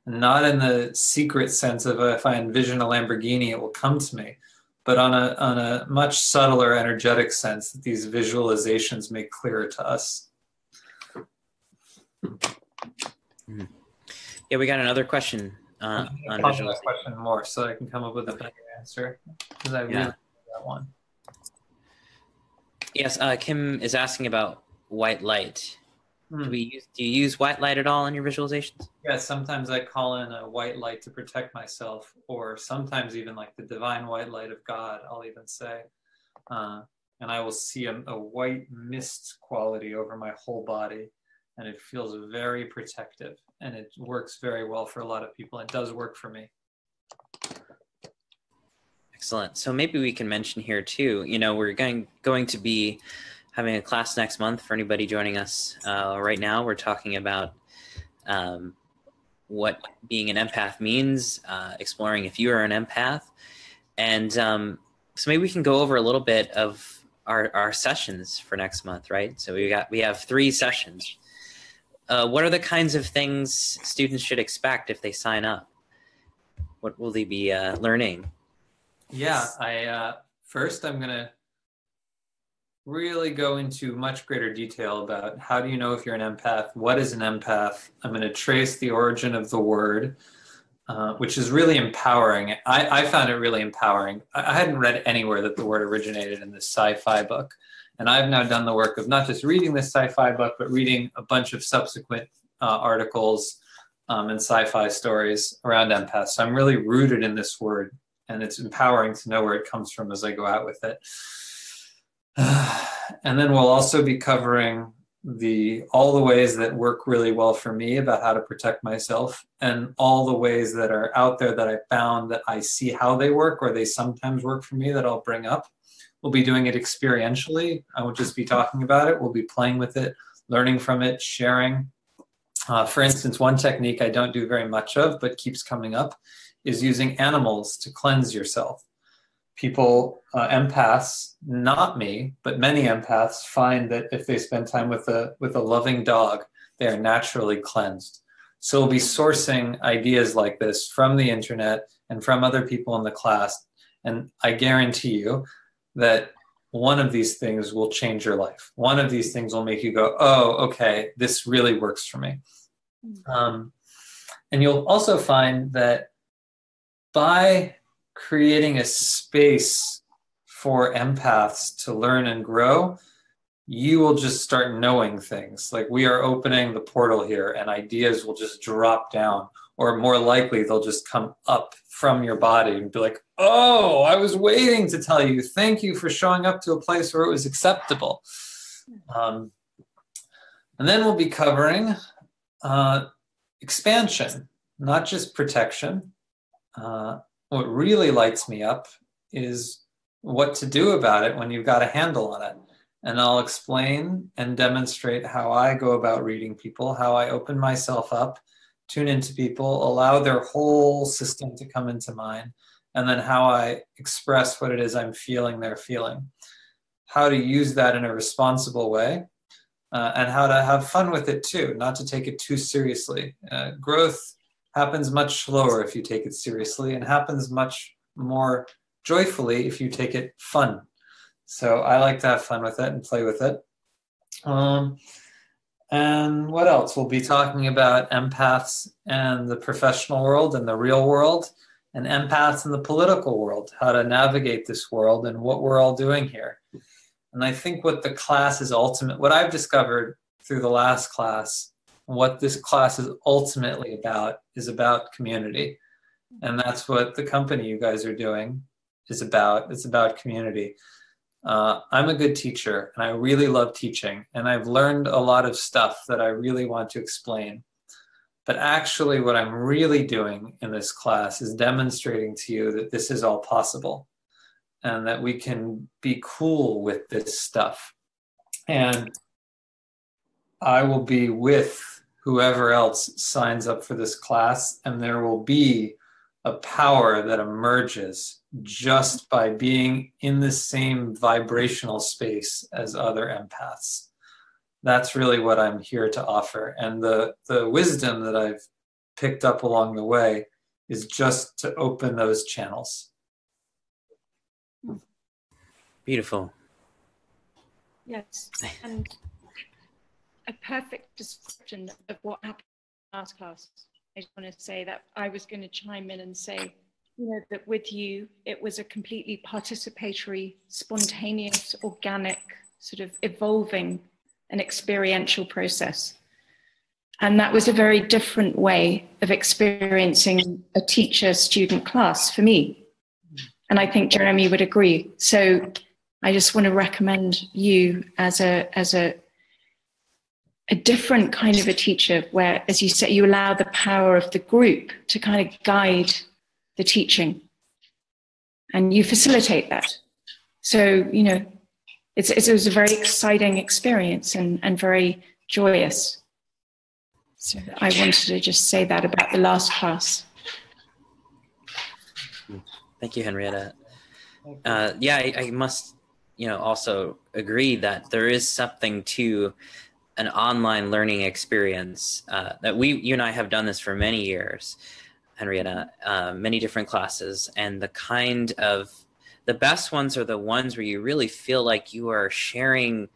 Not in the secret sense of if I envision a Lamborghini, it will come to me, but on a much subtler, energetic sense that these visualizations make clearer to us. Yeah, we got another question on visualization. That question more so I can come up with a better answer, because I really like that one. Yes, Kim is asking about white light. Do you use white light at all in your visualizations? Yeah, sometimes I call in a white light to protect myself, or sometimes even like the divine white light of God, I'll even say. And I will see a white mist quality over my whole body, and it feels very protective, and it works very well for a lot of people. It does work for me. Excellent. So maybe we can mention here too, we're going to be having a class next month for anybody joining us. Right now, we're talking about what being an empath means, exploring if you are an empath. And so maybe we can go over a little bit of our sessions for next month, right? So we have 3 sessions. What are the kinds of things students should expect if they sign up? What will they be learning? Yeah, first I'm going to really go into much greater detail about how do you know if you're an empath, what is an empath. I'm going to trace the origin of the word, which is really empowering. I found it really empowering. I hadn't read anywhere that the word originated in this sci-fi book. And I've now done the work of not just reading this sci-fi book, but reading a bunch of subsequent articles and sci-fi stories around empaths. So I'm really rooted in this word, and it's empowering to know where it comes from as I go out with it. And then we'll also be covering all the ways that work really well for me about how to protect myself, and all the ways that are out there that I found that I see how they work, or they sometimes work for me, that I'll bring up. We'll be doing it experientially. I won't just be talking about it. We'll be playing with it, learning from it, sharing. For instance, one technique I don't do very much of, but keeps coming up, is using animals to cleanse yourself. People, empaths, not me, but many empaths find that if they spend time with a loving dog, they are naturally cleansed. So we'll be sourcing ideas like this from the internet and from other people in the class. And I guarantee you that one of these things will change your life. One of these things will make you go, oh, okay, this really works for me. And you'll also find that by creating a space for empaths to learn and grow, you will just start knowing things. Like, we are opening the portal here, and ideas will just drop down, or more likely they'll just come up from your body and be like, oh, I was waiting to tell you. Thank you for showing up to a place where it was acceptable. And then we'll be covering expansion, not just protection. What really lights me up is what to do about it when you've got a handle on it. And I'll explain and demonstrate how I go about reading people, how I open myself up, tune into people, allow their whole system to come into mine, and then how I express what it is I'm feeling they're feeling. How to use that in a responsible way, and how to have fun with it too, not to take it too seriously. Growth happens much slower if you take it seriously, and happens much more joyfully if you take it fun. So I like to have fun with it and play with it. And what else? We'll be talking about empaths and the professional world and the real world, and empaths in the political world, how to navigate this world and what we're all doing here. And I think what the class is what I've discovered through the last class, what this class is ultimately about, is about community. And that's what the company you guys are doing is about. It's about community. I'm a good teacher, and I really love teaching, and I've learned a lot of stuff that I really want to explain. But actually what I'm really doing in this class is demonstrating to you that this is all possible and that we can be cool with this stuff. And I will be with whoever else signs up for this class, and there will be a power that emerges just by being in the same vibrational space as other empaths. That's really what I'm here to offer. And the wisdom that I've picked up along the way is just to open those channels. Beautiful. Yes, and a perfect description of what happened in last class. I just want to say that I was going to chime in and say, that with you, it was a completely participatory, spontaneous, organic, sort of evolving and experiential process. And that was a very different way of experiencing a teacher-student class for me. And I think Jeremy would agree. So I just want to recommend you as a different kind of a teacher where, as you say, you allow the power of the group to kind of guide the teaching and you facilitate that. So, it was a very exciting experience and very joyous. So I wanted to just say that about the last class. Thank you, Henrietta. I must, also agree that there is something to an online learning experience that you and I have done this for many years, Henrietta, many different classes, and the best ones are the ones where you really feel like you're sharing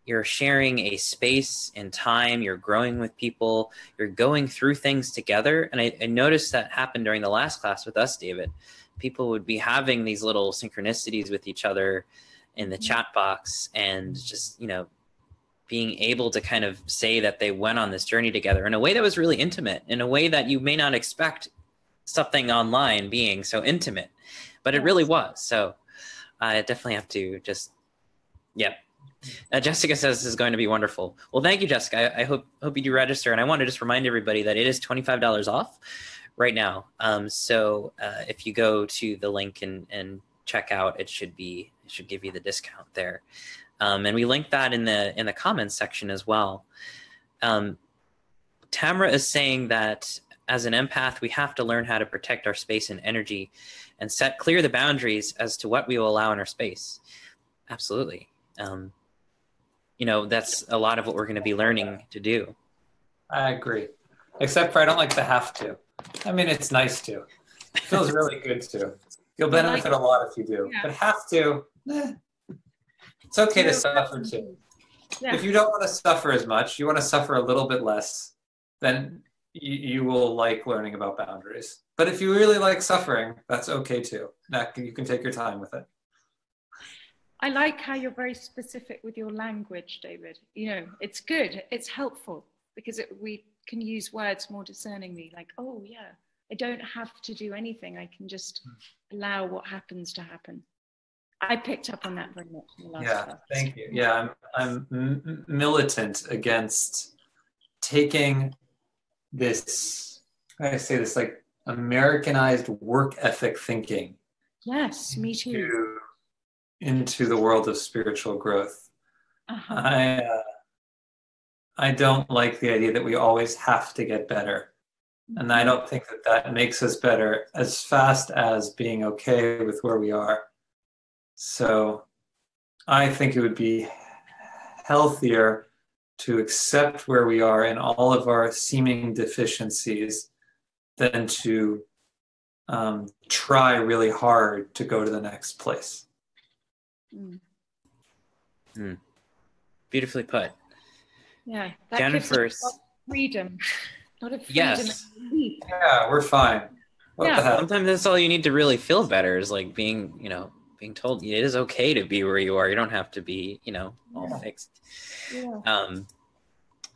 a space and time, you're growing with people, you're going through things together. And I noticed that happened during the last class with us, David. People would be having these little synchronicities with each other in the chat box and just, being able to kind of say that they went on this journey together in a way that was really intimate, in a way that you may not expect something online being so intimate, but it really was. So I definitely have to just, Jessica says this is going to be wonderful. Well, thank you, Jessica. I hope you do register. And I want to just remind everybody that it is $25 off right now. So if you go to the link and check out, it should give you the discount there. And we link that in the comments section as well. Tamara is saying that as an empath, we have to learn how to protect our space and energy and set clear the boundaries as to what we will allow in our space. Absolutely. That's a lot of what we're going to be learning to do. I agree. Except for I don't like the have to. I mean, it's nice to. It feels really good to. You'll benefit a lot if you do. Yeah. But have to, it's okay to suffer too. Yeah. If you don't want to suffer as much, you want to suffer a little bit less, then you will like learning about boundaries. But if you really like suffering, that's okay too. You can take your time with it. I like how you're very specific with your language, David. It's good. It's helpful because we can use words more discerningly. Like, oh yeah, I don't have to do anything. I can just allow what happens to happen. I picked up on that very much in the last class. Thank you. Yeah, I'm militant against taking this, how do I say this, like Americanized work ethic thinking. Yes, me too. Into the world of spiritual growth. I don't like the idea that we always have to get better. And I don't think that makes us better as fast as being okay with where we are. So I think it would be healthier to accept where we are in all of our seeming deficiencies than to try really hard to go to the next place. Beautifully put. Yeah, that Jennifer's gives us freedom. Not a freedom. Yes. Yeah, we're fine. What the hell? Sometimes that's all you need to really feel better is like being told it is okay to be where you are. You don't have to be, all fixed.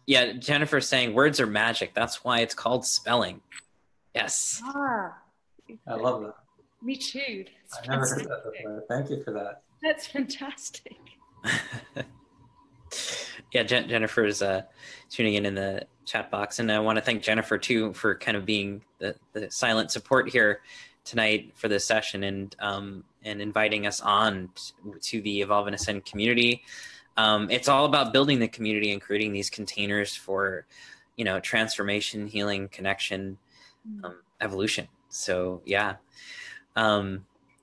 Jennifer's saying words are magic. That's why it's called spelling. Yes. I love that. Me too. I never heard that before. Thank you for that. That's fantastic. Yeah, Jennifer's tuning in the chat box, and I want to thank Jennifer too for kind of being the silent support here tonight for this session, and inviting us on to the Evolve and Ascend community. It's all about building the community and creating these containers for, transformation, healing, connection, evolution. So yeah,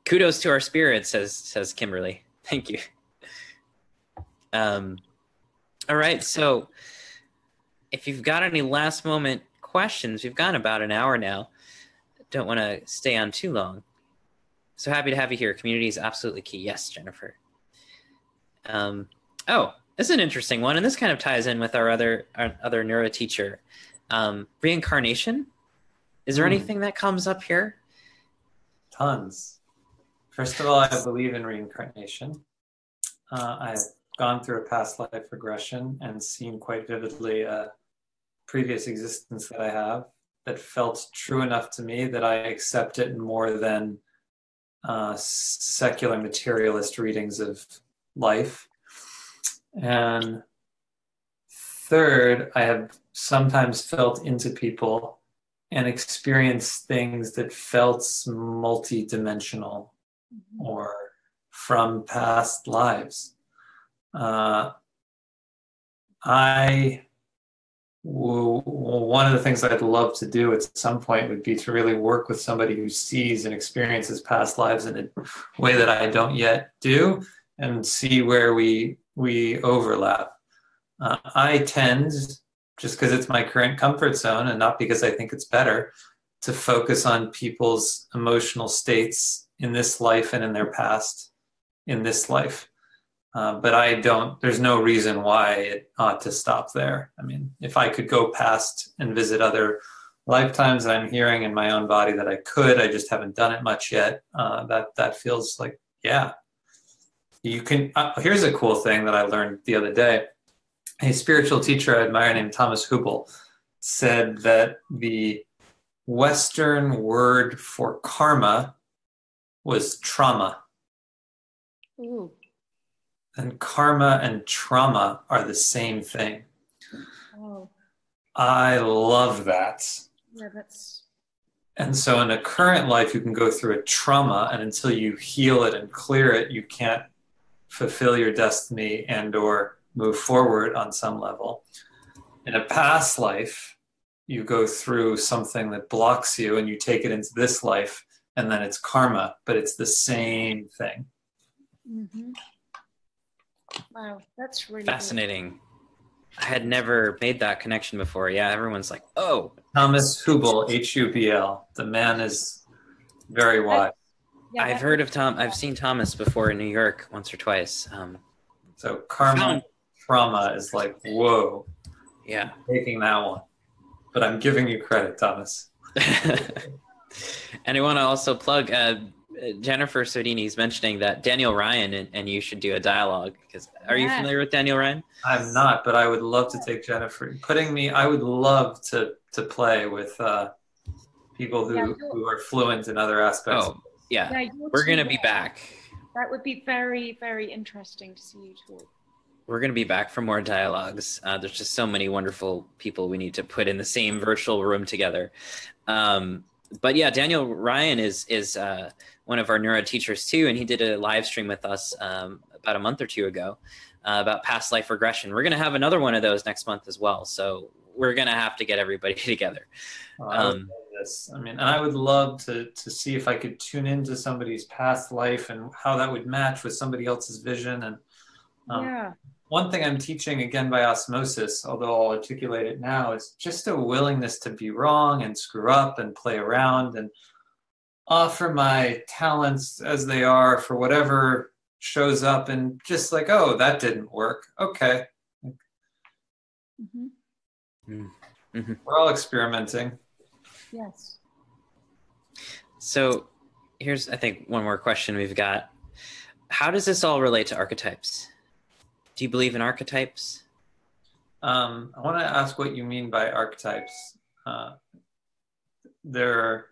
kudos to our spirit, says Kimberly. Thank you. All right, so if you've got any last moment questions, we've gone about an hour now. Don't want to stay on too long. So happy to have you here. Community is absolutely key. Yes, Jennifer. Oh, this is an interesting one, and this kind of ties in with our other neuro teacher. Reincarnation. Is there anything that comes up here? Tons. First of all, I believe in reincarnation. I've gone through a past life regression and seen quite vividly a previous existence that I have that felt true enough to me that I accept it more than secular materialist readings of life. And third, I have sometimes felt into people and experienced things that felt multi-dimensional or from past lives. One of the things I'd love to do at some point would be to really work with somebody who sees and experiences past lives in a way that I don't yet do, and see where we overlap. I tend, just because it's my current comfort zone and not because I think it's better, to focus on people's emotional states in this life and in their past in this life. But there's no reason why it ought to stop there. I mean, if I could go past and visit other lifetimes that I'm hearing in my own body that I could, I just haven't done it much yet. That feels like, yeah. You can, here's a cool thing that I learned the other day. A spiritual teacher I admire named Thomas Hubel said that the Western word for karma was trauma. Ooh. And karma and trauma are the same thing. Oh. I love that. Yeah, that's... And so in a current life, you can go through a trauma, and until you heal it and clear it, you can't fulfill your destiny and or move forward on some level. In a past life, you go through something that blocks you and you take it into this life, and then it's karma, but it's the same thing. Mm-hmm. Wow, that's really fascinating. Good. I had never made that connection before. Yeah, everyone's like, oh. Thomas Hubel, H-U-B-L. The man is very wise. Yeah, I've heard of Tom. I've seen Thomas before in New York once or twice. So karma, trauma is like, whoa. Yeah. I'm taking that one. But I'm giving you credit, Thomas. And I want to also plug Jennifer Sodini's mentioning that Daniel Ryan and you should do a dialogue. Because are you familiar with Daniel Ryan? I'm not, but I would love to take Jennifer. I would love to play with people who are fluent in other aspects. Oh, yeah. We're going to be back. That would be very, very interesting to see you talk. We're going to be back for more dialogues. There's just so many wonderful people we need to put in the same virtual room together. But yeah, Daniel Ryan is one of our neuro teachers too, and he did a live stream with us about a month or two ago about past life regression. We're going to have another one of those next month as well. So we're going to have to get everybody together. I would love this. I mean, and I would love to see if I could tune into somebody's past life and how that would match with somebody else's vision. And one thing I'm teaching, again by osmosis, although I'll articulate it now, is just a willingness to be wrong and screw up and play around and offer my talents as they are for whatever shows up, and just like, oh, that didn't work. Okay. Mm-hmm. Mm-hmm. We're all experimenting. Yes. So here's, I think, one more question we've got. How does this all relate to archetypes? Do you believe in archetypes? I want to ask what you mean by archetypes. They're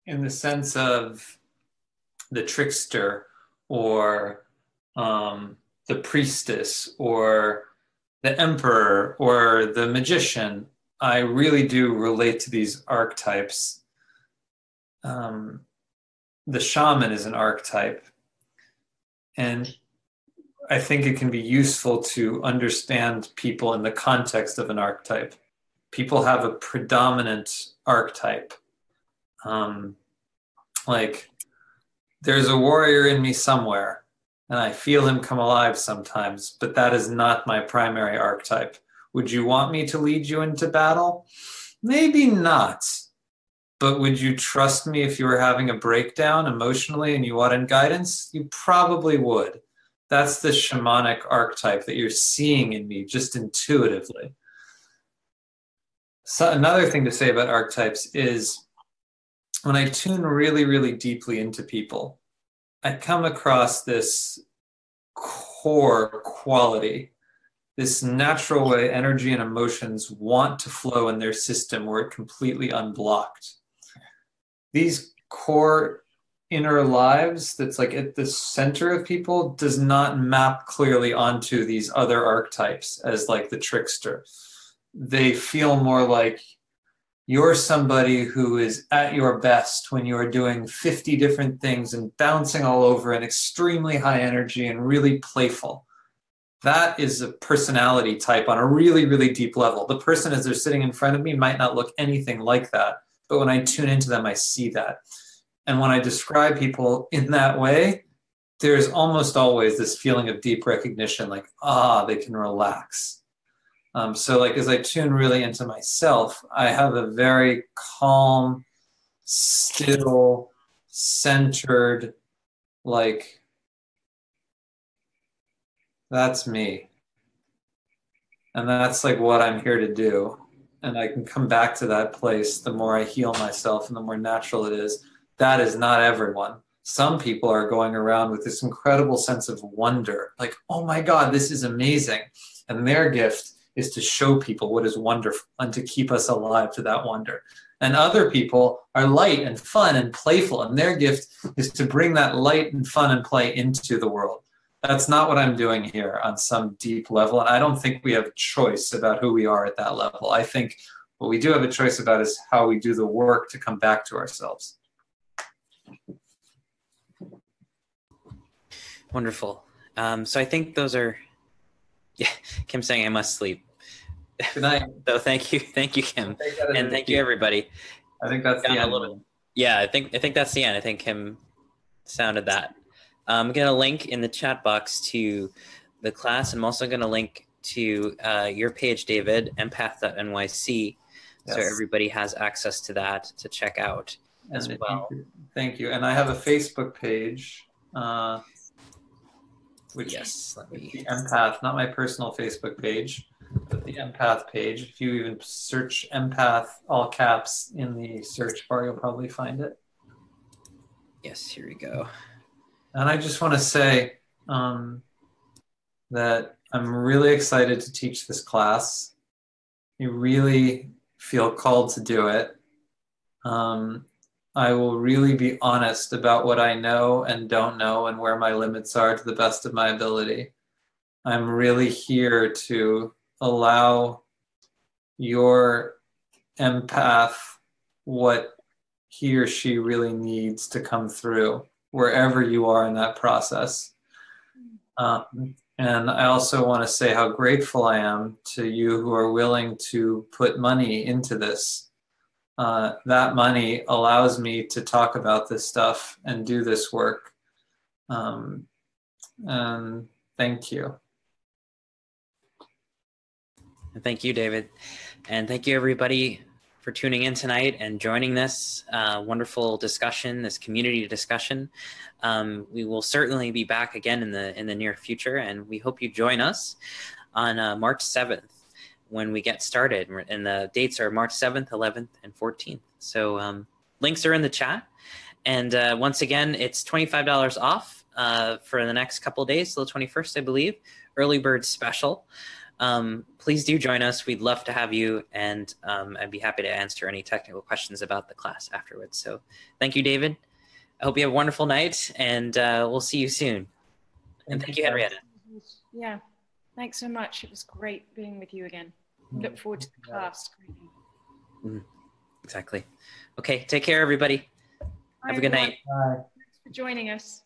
in the sense of the trickster or the the priestess or the emperor or the magician, I really do relate to these archetypes. The shaman is an archetype, and I think it can be useful to understand people in the context of an archetype. People have a predominant archetype. Like, there's a warrior in me somewhere, and I feel him come alive sometimes, but that is not my primary archetype. Would you want me to lead you into battle? Maybe not. But would you trust me if you were having a breakdown emotionally and you wanted guidance? You probably would. That's the shamanic archetype that you're seeing in me just intuitively. So another thing to say about archetypes is when I tune really, really deeply into people, I come across this core quality, this natural way energy and emotions want to flow in their system where it completely unblocked. These core inner lives that's like at the center of people does not map clearly onto these other archetypes as like the trickster. They feel more like you're somebody who is at your best when you are doing 50 different things and bouncing all over and extremely high energy and really playful. That is a personality type on a really, really deep level. The person as they're sitting in front of me might not look anything like that, but when I tune into them, I see that. And when I describe people in that way, there's almost always this feeling of deep recognition, like, they can relax. So like as I tune really into myself, I have a very calm, still, centered, like, that's me. And that's like what I'm here to do. And I can come back to that place the more I heal myself and the more natural it is. That is not everyone. Some people are going around with this incredible sense of wonder, like, oh my God, this is amazing. And their gift is to show people what is wonderful and to keep us alive to that wonder. And other people are light and fun and playful, and their gift is to bring that light and fun and play into the world. That's not what I'm doing here on some deep level, and I don't think we have a choice about who we are at that level. I think what we do have a choice about is how we do the work to come back to ourselves. Wonderful. So I think those are, yeah, Kim saying I must sleep. Good night. So thank you, Kim, and thank you everybody. I think that's the end. Yeah, I think that's the end. I think Kim sounded that. I'm going to link in the chat box to the class. I'm also going to link to your page, David, empath.nyc, so everybody has access to that to check out as well. Thank you. And I have a Facebook page, which is the Empath, not my personal Facebook page, but the Empath page. If you even search Empath, all caps, in the search bar, you'll probably find it. Yes, here we go. And I just want to say that I'm really excited to teach this class. You really feel called to do it. I will really be honest about what I know and don't know and where my limits are to the best of my ability. I'm really here to allow your empath what he or she really needs to come through wherever you are in that process. And I also want to say how grateful I am to you who are willing to put money into this. That money allows me to talk about this stuff and do this work. And thank you. Thank you, David. And thank you, everybody, for tuning in tonight and joining this wonderful discussion, this community discussion. We will certainly be back again in the near future, and we hope you join us on March 7th when we get started. And the dates are March 7th, 11th, and 14th. So links are in the chat. And once again, it's $25 off for the next couple of days, till the 21st, I believe. Early bird special. Please do join us. We'd love to have you, and I'd be happy to answer any technical questions about the class afterwards. So thank you, David. I hope you have a wonderful night, and we'll see you soon. And thank you, Henrietta. Yeah. Thanks so much. It was great being with you again. Look forward to the class. Exactly. Okay, take care, everybody. Have a good night. Bye. Thanks for joining us.